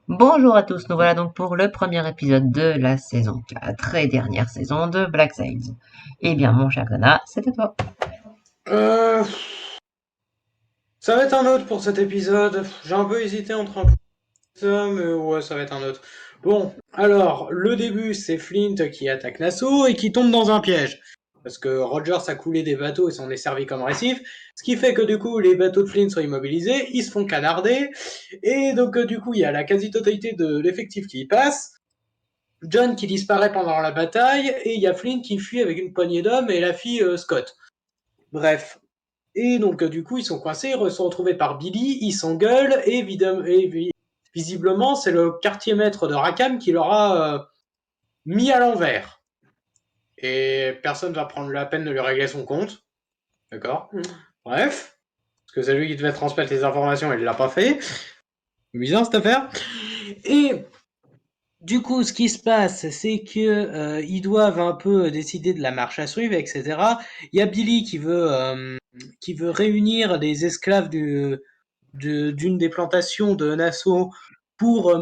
Bonjour à tous, nous voilà donc pour le premier épisode de la saison 4 et dernière saison de Black Sails. Eh bien mon cher Dana, c'est à toi. Euh, Ça va être un autre pour cet épisode. J'ai un peu hésité entre un peu ça, mais ouais, ça va être un autre. Bon, alors, le début, c'est Flint qui attaque Nassau et qui tombe dans un piège. Parce que Rogers a coulé des bateaux et s'en est servi comme récif. Ce qui fait que du coup, les bateaux de Flint sont immobilisés, ils se font canarder. Et donc, du coup, il y a la quasi-totalité de l'effectif qui y passe. John qui disparaît pendant la bataille. Et il y a Flint qui fuit avec une poignée d'hommes et la fille Scott. Bref, et donc, du coup, ils sont coincés, ils sont retrouvés par Billy, ils s'engueulent, et visiblement, c'est le quartier maître de Rackham qui leur a mis à l'envers. Et personne va prendre la peine de lui régler son compte. D'accord. Bref, parce que c'est lui qui devait transmettre les informations, il ne l'a pas fait. Bizarre cette affaire. Et du coup, ce qui se passe, c'est que ils doivent un peu décider de la marche à suivre, etc. Il y a Billy qui veut réunir les esclaves d'une des plantations de Nassau pour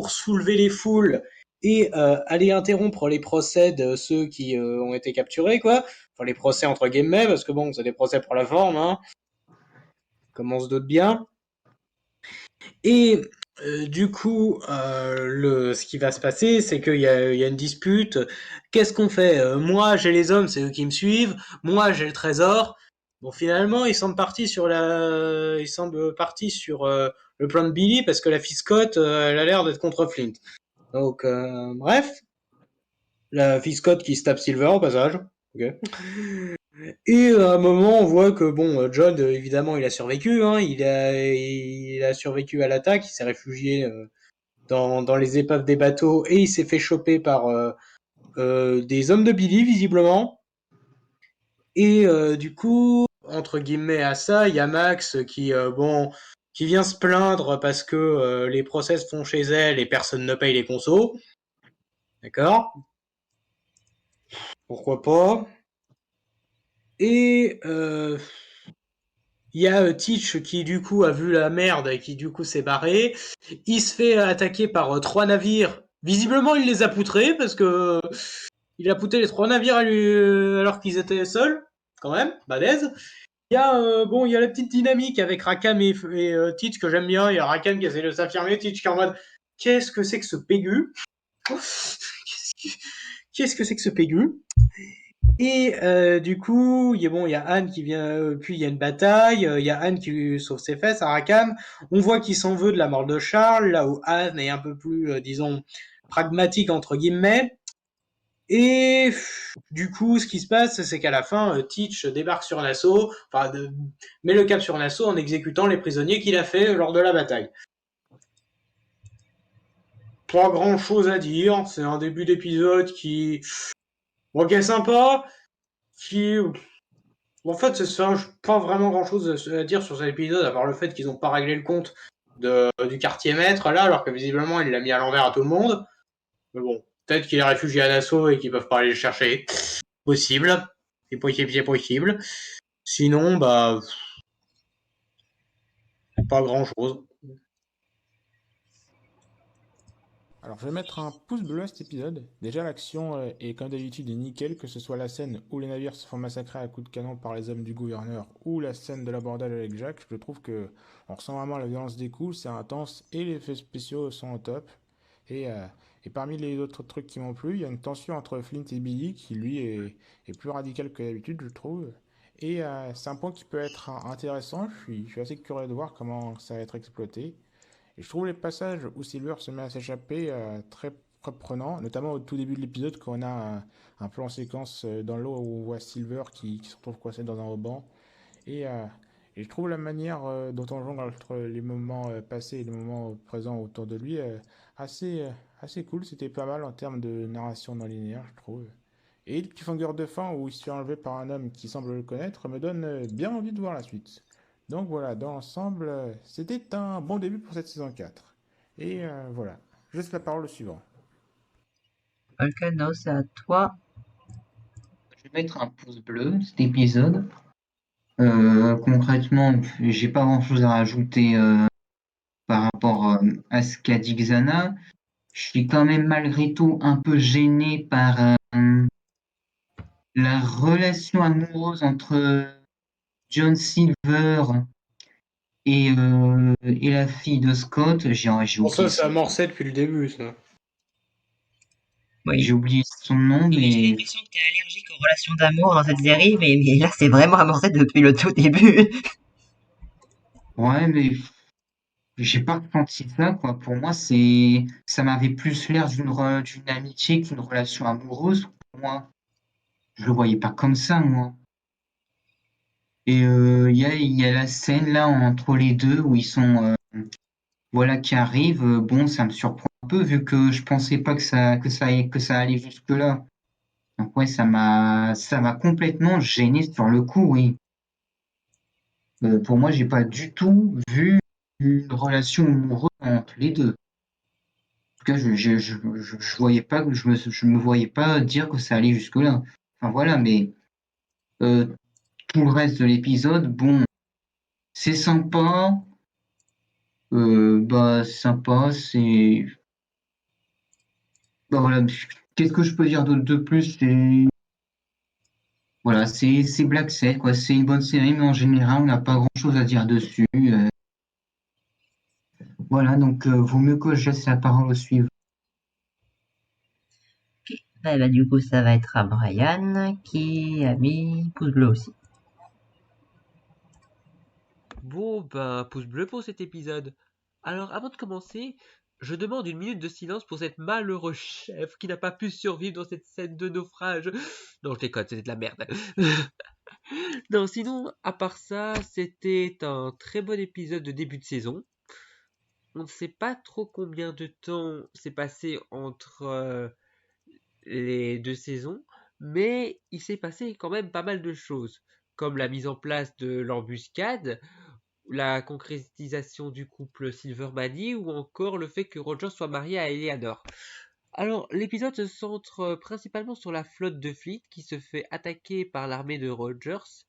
soulever les foules et aller interrompre les procès de ceux qui ont été capturés, quoi. Enfin, les procès entre guillemets, parce que bon, c'est des procès pour la forme, hein, comme on se doute bien. Et du coup, ce qui va se passer, c'est qu'il y a une dispute. Qu'est-ce qu'on fait? Moi, j'ai les hommes, c'est eux qui me suivent. Moi, j'ai le trésor. Bon, finalement, ils semblent partis sur le plan de Billy parce que la fille Scott, elle a l'air d'être contre Flint. Donc, bref, la fille Scott qui se tape Silver au passage. Ok. Et à un moment, on voit que bon, John, évidemment, il a survécu. Hein, il a survécu à l'attaque. Il s'est réfugié dans les épaves des bateaux et il s'est fait choper par des hommes de Billy, visiblement. Et du coup, entre guillemets à ça, il y a Max qui vient se plaindre parce que les procès se font chez elle et personne ne paye les consos. D'accord. Pourquoi pas. Et il y a Teach qui du coup a vu la merde et qui du coup s'est barré. Il se fait attaquer par trois navires. Visiblement, il les a poutrés parce que il a poutré les trois navires alors qu'ils étaient seuls. Quand même, balèze. Il y a la petite dynamique avec Rackham et Teach que j'aime bien. Il y a Rackham qui essaie de s'affirmer, Teach qui est en mode qu'est-ce que c'est que ce pégu? Qu'est-ce que c'est que ce pégu? Et du coup, il y a Anne qui vient, puis il y a une bataille, il y a Anne qui sauve ses fesses à Rackham. On voit qu'il s'en veut de la mort de Charles, là où Anne est un peu plus, disons, pragmatique entre guillemets. Et du coup, ce qui se passe, c'est qu'à la fin, Teach débarque sur Nassau, met le cap sur Nassau en exécutant les prisonniers qu'il a fait lors de la bataille. Pas grand chose à dire, c'est un début d'épisode qui est sympa, qui en fait, c'est ça, pas vraiment grand chose à dire sur cet épisode, à part le fait qu'ils n'ont pas réglé le compte du quartier maître, là, alors que visiblement, il l'a mis à l'envers à tout le monde. Mais bon, peut-être qu'il est réfugié à Nassau et qu'ils peuvent pas aller le chercher. Possible. C'est possible, c'est possible. Sinon, bah, pas grand chose. Alors, je vais mettre un pouce bleu à cet épisode. Déjà, l'action est comme d'habitude est nickel, que ce soit la scène où les navires se font massacrer à coups de canon par les hommes du gouverneur ou la scène de l'abordage avec Jack. Je trouve que on ressent vraiment la violence des coups, c'est intense et les effets spéciaux sont au top. Et, euh, et parmi les autres trucs qui m'ont plu, il y a une tension entre Flint et Billy qui lui est plus radical que d'habitude, je trouve. Et c'est un point qui peut être intéressant. Je suis assez curieux de voir comment ça va être exploité. Et je trouve les passages où Silver se met à s'échapper très prenants, notamment au tout début de l'épisode quand on a un plan séquence dans l'eau où on voit Silver qui se retrouve coincé dans un ruban. Et, euh, et je trouve la manière dont on jongle entre les moments passés et les moments présents autour de lui assez, assez cool. C'était pas mal en termes de narration non linéaire, je trouve. Et le petit cliffhanger de fin où il se fait enlever par un homme qui semble le connaître me donne bien envie de voir la suite. Donc voilà, dans l'ensemble, c'était un bon début pour cette saison 4. Et voilà, je laisse la parole au suivant. Volcano, c'est à toi. Je vais mettre un pouce bleu, cet épisode. Concrètement, j'ai pas grand-chose à rajouter par rapport à ce qu'a dit Xana. Je suis quand même malgré tout un peu gêné par la relation amoureuse entre John Silver et la fille de Scott. J'ai Bon, ça, oublié c'est amorcé depuis le début, ça. Oui. j'ai oublié son nom, Oui, mais j'ai mais l'impression que t'es allergique aux relations d'amour dans cette série, mais là, c'est vraiment amorcé depuis le tout début. ouais, mais j'ai pas ressenti ça, quoi. Pour moi, ça m'avait plus l'air d'une amitié qu'une relation amoureuse. Pour moi, je le voyais pas comme ça, moi. Et il y a la scène là entre les deux où ils sont, voilà, qui arrivent. Bon, ça me surprend un peu vu que je pensais pas que ça allait jusque là. Donc ouais, ça m'a complètement gêné sur le coup, oui. Pour moi, j'ai pas du tout vu une relation amoureuse entre les deux. En tout cas, je voyais pas, je me voyais pas dire que ça allait jusque-là. Enfin voilà, mais euh, tout le reste de l'épisode, bon, c'est sympa, bah sympa, bah voilà, qu'est-ce que je peux dire de plus? C'est voilà, c'est Black Set, quoi. C'est une bonne série, mais en général, on n'a pas grand-chose à dire dessus. Voilà, donc vaut mieux que je laisse la parole au suivant. Du coup, ça va être à Brian qui a mis pouce bleu aussi. Bon, ben, pouce bleu pour cet épisode. Alors, avant de commencer, je demande une minute de silence pour cette malheureux chef qui n'a pas pu survivre dans cette scène de naufrage. Non, je déconne, c'était de la merde. Non, sinon, à part ça, c'était un très bon épisode de début de saison. On ne sait pas trop combien de temps s'est passé entre les deux saisons, mais il s'est passé quand même pas mal de choses, comme la mise en place de l'embuscade, la concrétisation du couple Silvermani ou encore le fait que Roger soit marié à Eleanor. Alors, l'épisode se centre principalement sur la flotte de Fleet qui se fait attaquer par l'armée de Rogers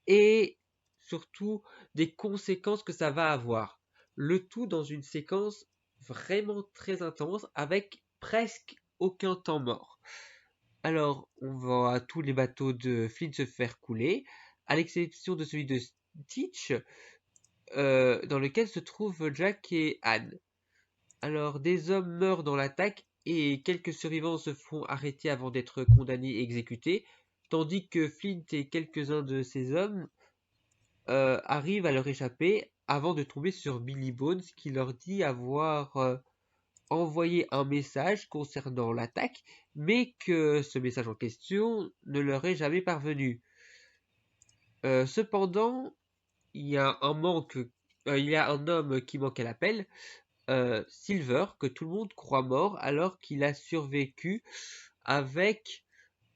et surtout des conséquences que ça va avoir. Le tout dans une séquence vraiment très intense avec presque aucun temps mort. Alors, on voit tous les bateaux de Flint se faire couler, à l'exception de celui de Stitch, dans lequel se trouvent Jack et Anne. Alors, des hommes meurent dans l'attaque et quelques survivants se font arrêter avant d'être condamnés et exécutés, tandis que Flint et quelques-uns de ces hommes arrivent à leur échapper avant de tomber sur Billy Bones qui leur dit avoir envoyé un message concernant l'attaque, mais que ce message en question ne leur est jamais parvenu. Cependant, il y a un homme qui manque à l'appel, Silver, que tout le monde croit mort alors qu'il a survécu avec,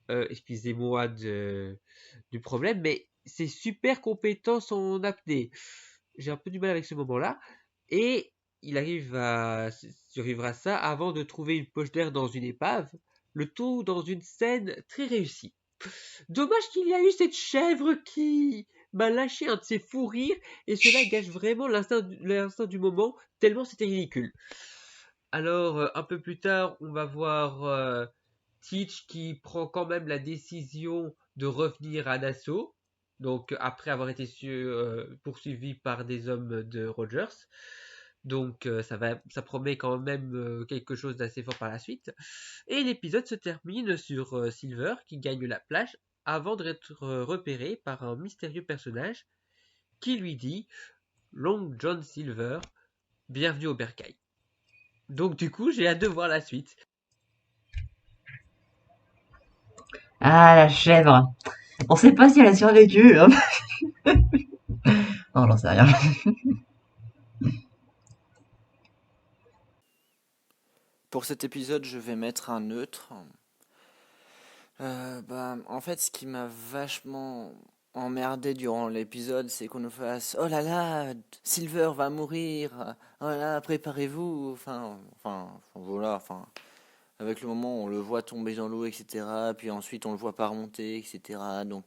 excusez-moi du problème, mais ses super compétences en apnée. J'ai un peu du mal avec ce moment-là. Et il arrive à survivre à ça avant de trouver une poche d'air dans une épave, le tout dans une scène très réussie. Dommage qu'il y a eu cette chèvre qui m'a lâché un de ses fous rires et cela gâche vraiment l'instant du moment tellement c'était ridicule. Alors un peu plus tard on va voir Teach qui prend quand même la décision de revenir à Nassau, donc après avoir été poursuivi par des hommes de Rogers. Donc ça promet quand même quelque chose d'assez fort par la suite. Et l'épisode se termine sur Silver qui gagne la plage avant d'être repéré par un mystérieux personnage qui lui dit Long John Silver, bienvenue au bercail. Donc du coup j'ai hâte de voir la suite. Ah, la chèvre. On sait pas si elle a survécu, hein. Non, j'en sais rien. Pour cet épisode, je vais mettre un neutre. En fait, ce qui m'a vachement emmerdé durant l'épisode, c'est qu'on nous fasse oh là là, Silver va mourir, oh là là, préparez-vous. Voilà, avec le moment où on le voit tomber dans l'eau, etc. Puis ensuite on le voit pas remonter, etc. Donc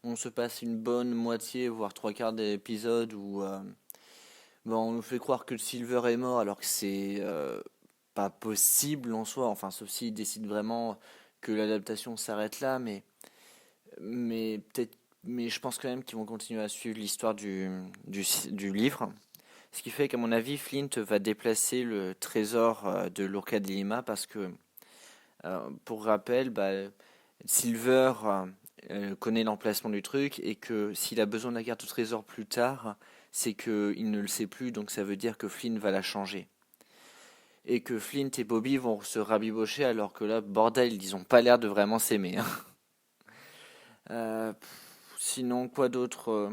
on se passe une bonne moitié, voire trois quarts d'épisode où on nous fait croire que Silver est mort alors que c'est pas possible en soi. Enfin, sauf s'ils décident vraiment que l'adaptation s'arrête là, mais peut-être, mais je pense quand même qu'ils vont continuer à suivre l'histoire du livre. Ce qui fait qu'à mon avis, Flint va déplacer le trésor de l'Urca de Lima parce que, pour rappel, Silver connaît l'emplacement du truc et que s'il a besoin de la carte au trésor plus tard, c'est qu'il ne le sait plus, donc ça veut dire que Flint va la changer. Et que Flint et Bobby vont se rabibocher alors que là, bordel, ils ont pas l'air de vraiment s'aimer. Sinon, quoi d'autre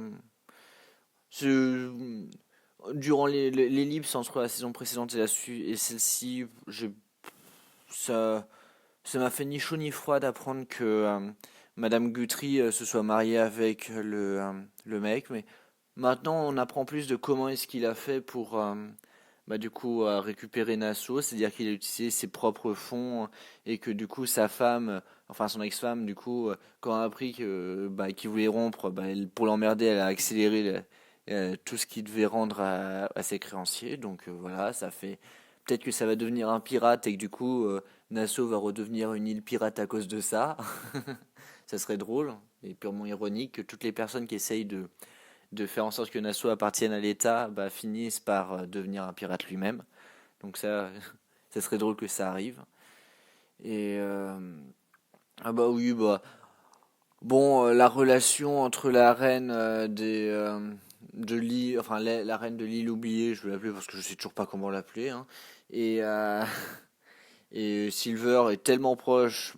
Durant l'ellipse entre la saison précédente et celle-ci, ça m'a fait ni chaud ni froid d'apprendre que Madame Guthrie se soit mariée avec le mec, mais maintenant on apprend plus de comment est-ce qu'il a fait pour du coup récupérer Nassau, c'est-à-dire qu'il a utilisé ses propres fonds et que du coup sa femme, enfin son ex-femme, du coup quand elle a appris qu'il voulait rompre, pour l'emmerder, elle a accéléré tout ce qu'il devait rendre à ses créanciers. Donc voilà, ça fait peut-être que ça va devenir un pirate et que du coup Nassau va redevenir une île pirate à cause de ça. Ça serait drôle et purement ironique que toutes les personnes qui essayent de faire en sorte que Nassau appartienne à l'État finissent par devenir un pirate lui-même. Donc ça serait drôle que ça arrive. Et la relation entre la reine de l'île, enfin la reine de l'île oubliée, je vais l'appeler parce que je sais toujours pas comment l'appeler, hein, et Silver est tellement proche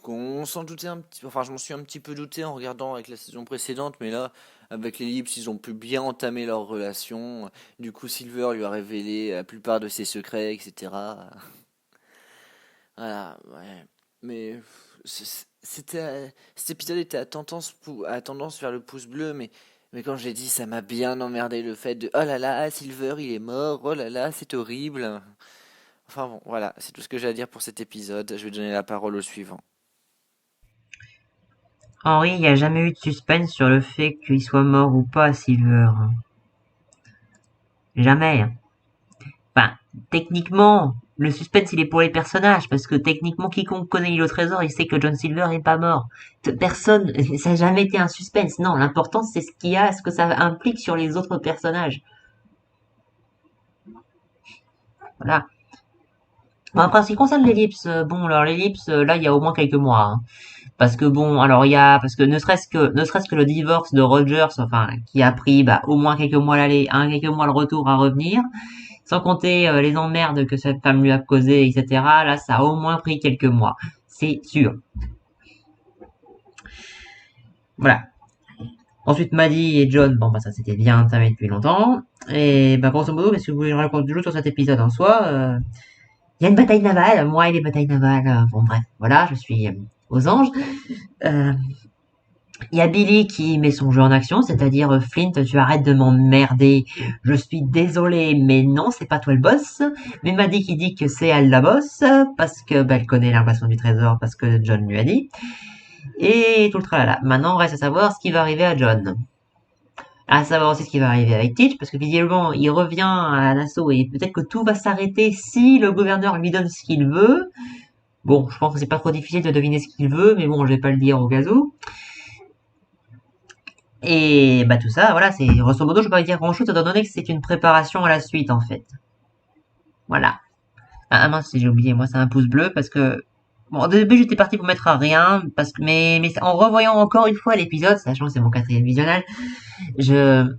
qu'on s'en doutait un petit, enfin je m'en suis un petit peu douté en regardant avec la saison précédente, mais là avec l'ellipse ils ont pu bien entamer leur relation. Du coup Silver lui a révélé la plupart de ses secrets, etc. Voilà, ouais. Mais cet épisode était à tendance vers le pouce bleu, mais quand j'ai dit, ça m'a bien emmerdé le fait de oh là là, Silver il est mort, oh là là, c'est horrible. Enfin bon, voilà, c'est tout ce que j'ai à dire pour cet épisode. Je vais donner la parole au suivant. Henri, il n'y a jamais eu de suspense sur le fait qu'il soit mort ou pas, Silver. Jamais. Enfin, techniquement, le suspense il est pour les personnages, parce que techniquement, quiconque connaît l'île au trésor, il sait que John Silver est pas mort. Personne, ça n'a jamais été un suspense. Non, l'important c'est ce que ça implique sur les autres personnages. Voilà. Bon, après, en ce qui concerne l'ellipse, alors l'ellipse, là, il y a au moins quelques mois, hein. Parce que parce que ne serait-ce que le divorce de Rogers, enfin, qui a pris, au moins quelques mois l'aller, quelques mois le retour à revenir, sans compter les emmerdes que cette femme lui a causées, etc. Là, ça a au moins pris quelques mois. C'est sûr. Voilà. Ensuite, Maddie et John, ça c'était bien entamé depuis longtemps. Et grosso modo, qu'est-ce que vous voulez que je raconte du jeu sur cet épisode en soi il y a une bataille navale, moi et les batailles navales, bref, voilà, je suis aux anges. Il y a Billy qui met son jeu en action, c'est-à-dire Flint, tu arrêtes de m'emmerder, je suis désolé, mais non, c'est pas toi le boss. Mais Maddie qui dit que c'est elle la boss, parce que elle connaît l'emplacement du trésor, parce que John lui a dit. Et tout le tralala. Maintenant, reste à savoir ce qui va arriver à John. À savoir aussi ce qui va arriver avec Teach, parce que visiblement, il revient à l'assaut et peut-être que tout va s'arrêter si le gouverneur lui donne ce qu'il veut. Bon, je pense que c'est pas trop difficile de deviner ce qu'il veut, mais bon, je vais pas le dire au cas où. Et tout ça, voilà, c'est grosso modo, je peux pas dire grand-chose étant donné que c'est une préparation à la suite en fait. Voilà. Ah mince, j'ai oublié, moi c'est un pouce bleu parce que bon, au début j'étais parti pour mettre un rien parce que mais en revoyant encore une fois l'épisode, sachant que c'est mon 4e visionnage, il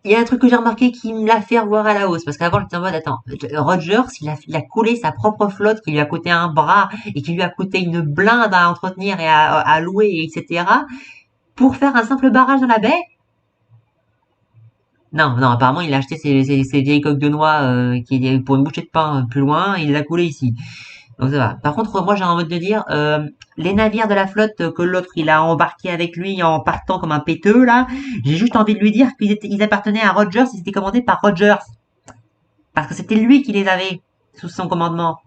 y a un truc que j'ai remarqué qui me l'a fait revoir à la hausse, parce qu'avant j'étais en mode, attends, Rogers, il a coulé sa propre flotte qui lui a coûté un bras et qui lui a coûté une blinde à entretenir et à louer, etc., pour faire un simple barrage dans la baie? Non, apparemment il a acheté ses vieilles coques de noix qui est pour une bouchée de pain plus loin, et il les a coulées ici. Donc ça va. Par contre, moi j'ai envie de dire, les navires de la flotte que l'autre il a embarqué avec lui en partant comme un péteux là, j'ai juste envie de lui dire qu'ils appartenaient à Rogers, ils étaient commandés par Rogers. Parce que c'était lui qui les avait sous son commandement.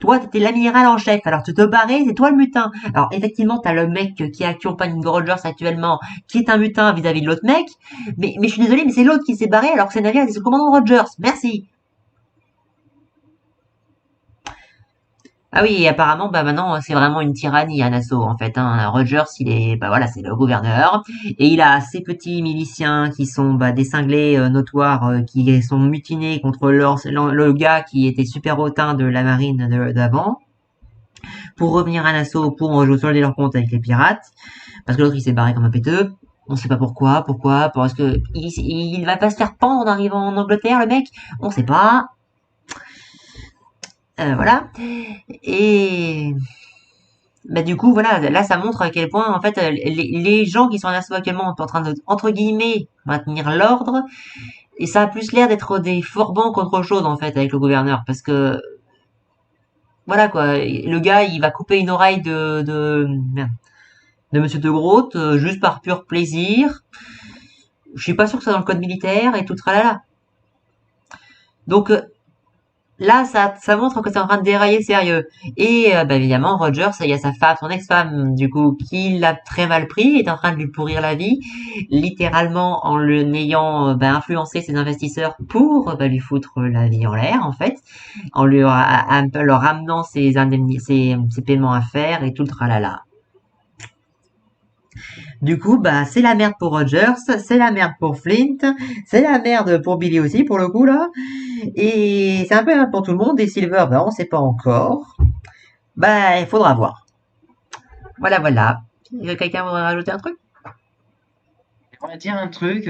Toi, t'étais l'amiral en chef, alors tu te barrais, c'est toi le mutin. Alors, effectivement, t'as le mec qui accompagne Rogers actuellement, qui est un mutin vis-à-vis de l'autre mec, mais je suis désolé, mais c'est l'autre qui s'est barré alors que c'est le navire est sous le commandant de Rogers. Merci. Ah oui, et apparemment, bah maintenant, c'est vraiment une tyrannie à Nassau, en fait, hein. Rogers, il est, bah voilà, c'est le gouverneur, et il a ses petits miliciens qui sont, bah, des cinglés notoires, qui sont mutinés contre le gars qui était super hautain de la marine d'avant, pour revenir à Nassau, pour solder leur compte avec les pirates, parce que l'autre, il s'est barré comme un péteux. On sait pas pourquoi, parce que il va pas se faire pendre en arrivant en Angleterre, le mec. On sait pas. Voilà. Et bah du coup voilà, là ça montre à quel point en fait les gens qui sont en Nassau actuellement sont en train de entre guillemets maintenir l'ordre et ça a plus l'air d'être des forbans qu'autre chose en fait avec le gouverneur parce que voilà quoi, le gars il va couper une oreille merde, de Monsieur de Groot juste par pur plaisir. Je suis pas sûr que ça soit dans le code militaire et tout tralala. Donc là, ça montre que c'est en train de dérailler sérieux. Et bah, évidemment, Rogers, il y a sa femme, son ex-femme, du coup, qui l'a très mal pris, est en train de lui pourrir la vie, littéralement en le n'ayant bah, influencé ses investisseurs pour bah, lui foutre la vie en l'air, en fait, en leur ramenant ses paiements à faire et tout le tralala. Du coup, bah, c'est la merde pour Rogers, c'est la merde pour Flint, c'est la merde pour Billy aussi, pour le coup, là. Et c'est un peu la merde pour tout le monde. Et Silver, bah, on sait pas encore. Bah, il faudra voir. Voilà, voilà. Quelqu'un voudrait rajouter un truc? On va dire un truc.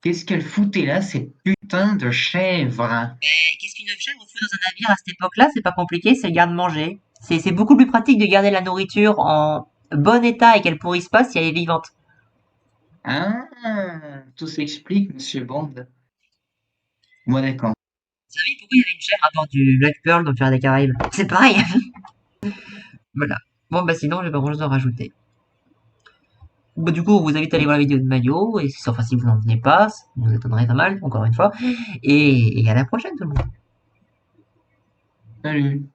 Qu'est-ce qu'elle foutait là, cette putain de chèvre? Qu'est-ce qu'une chèvre fout dans un navire à cette époque-là? C'est pas compliqué, c'est le garde-manger. C'est beaucoup plus pratique de garder la nourriture en bon état et qu'elle pourrisse pas si elle est vivante. Ah, tout s'explique, monsieur Bond. Moi, d'accord. Vous savez pourquoi il y avait une chèvre à bord du Black Pearl dans le Pirates des Caraïbes? C'est pareil. Voilà. Bon, bah sinon, j'ai pas grand chose à rajouter. Bah, du coup, vous invite à aller voir la vidéo de Mayo, et enfin, si vous n'en venez pas, ça vous étonnerait pas mal, encore une fois. Et à la prochaine, tout le monde. Salut.